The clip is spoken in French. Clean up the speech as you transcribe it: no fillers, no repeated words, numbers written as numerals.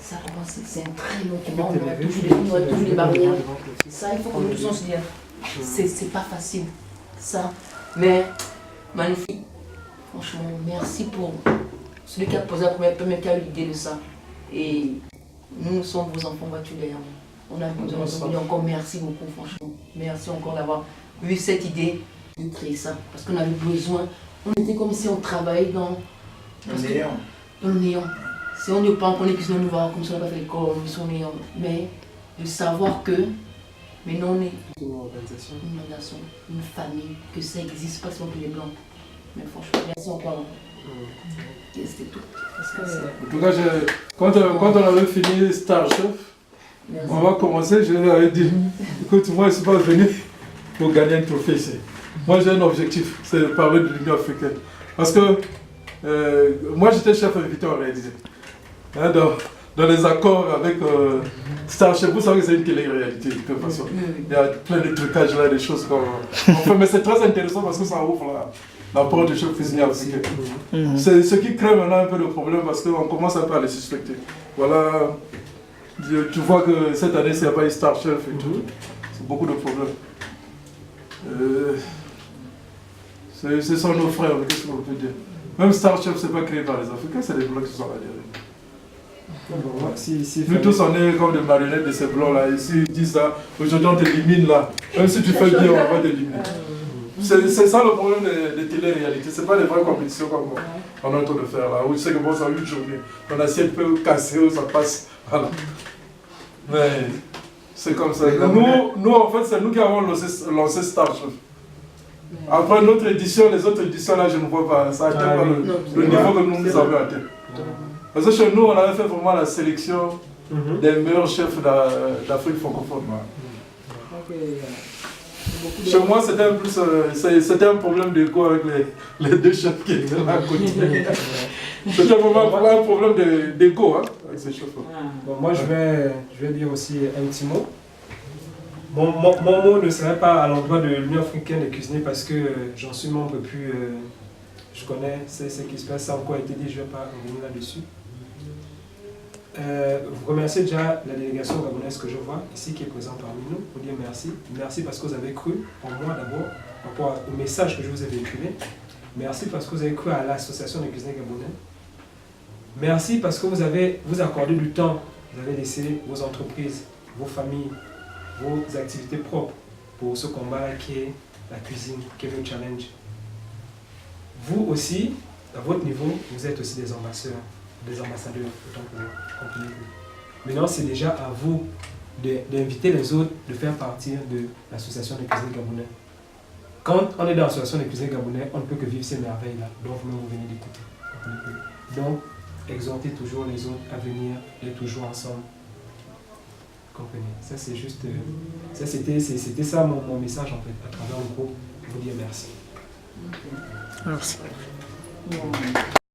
Ça commence, c'est un très long combat, on a toujours des barrières. Ça, il faut que nous tous on se dise, c'est pas facile, ça. Mais, magnifique. Franchement, merci pour celui qui a posé la première qui a eu l'idée de ça. Et nous sommes vos enfants battus derrière nous. On a besoin de vous dire encore merci beaucoup, franchement. Merci encore d'avoir eu cette idée de créer ça. Parce qu'on avait besoin, on était comme si on travaillait dans le néant. Dans le néant. Si on ne pense qu'on est cuisinier, on va comme ça, on va faire l'école, on est néant. Mais de savoir que maintenant on est une organisation, une famille, que ça existe pas seulement pour les blancs. Mais franchement, merci encore. C'était tout. En tout cas, quand on avait fini Star Chef, on va commencer, je lui avais dit, écoute, moi je ne suis pas venu pour gagner un trophée ici. Moi j'ai un objectif, c'est de parler de l'Union africaine. Parce que moi j'étais chef invité en réalité. Hein, dans les accords avec Star Chef, vous savez que c'est une télé-réalité de toute façon. Il y a plein de trucages là, des choses qu'on fait, mais c'est très intéressant parce que ça ouvre la porte des chefs cuisiniers africains. C'est ce qui crée maintenant un peu de problème parce qu'on commence un peu à les suspecter. Voilà, tu vois que cette année, il n'y a pas eu Star Chef et tout. C'est beaucoup de problèmes. Ce sont nos frères, qu'est-ce qu'on peut dire. Même Star Chef, ce n'est pas créé par les Africains, c'est les Blancs qui sont là derrière. Nous tous on est comme des marionnettes de ces blancs là, ici ils disent ça, aujourd'hui on t'élimine là, même si tu fais bien on va t'éliminer. C'est ça le problème des télé-réalités, c'est pas des vraies compétitions comme on est en train de faire là, où tu sais que bon ça a 8 journées, ton assiette peut casser, ça passe, voilà. Mais c'est comme ça. Nous en fait c'est nous qui avons lancé Star Chef. Après notre édition, les autres éditions là je ne vois pas, ça atteint pas le niveau que nous avons atteint. Parce que chez nous, on avait fait vraiment la sélection des meilleurs chefs d'Afrique francophone. Chez moi, c'était un problème d'écho avec les deux chefs qui étaient là à côté. C'était vraiment un problème d'écho avec ces chefs-là. Bon, moi, je vais dire aussi un petit mot. Mon mot ne serait pas à l'endroit de l'Union africaine des cuisiniers parce que j'en suis membre depuis... je connais ce qui se passe, ça a encore été dit, je ne vais pas revenir là-dessus. Vous remerciez déjà la délégation gabonaise que je vois ici qui est présente parmi nous, pour dire merci. Merci parce que vous avez cru en moi d'abord, par rapport au message que je vous ai véhiculé. Merci parce que vous avez cru à l'association des cuisiniers gabonais. Merci parce que vous accordez du temps, vous avez laissé vos entreprises, vos familles, vos activités propres pour ce combat-là qui est la cuisine, qui est le challenge. Vous aussi, à votre niveau, vous êtes aussi des ambassadeurs, autant que vous comprenez. Maintenant, c'est déjà à vous d'inviter les autres de faire partie de l'association des cuisiniers gabonais. Quand on est dans l'association des cuisiniers gabonais, on ne peut que vivre ces merveilles-là, donc vous-même vous venez d'écouter. Donc, exhortez toujours les autres à venir, être toujours ensemble. Vous comprenez? Ça, c'est juste... c'était ça mon message, en fait, à travers le groupe, pour vous dire merci. Merci.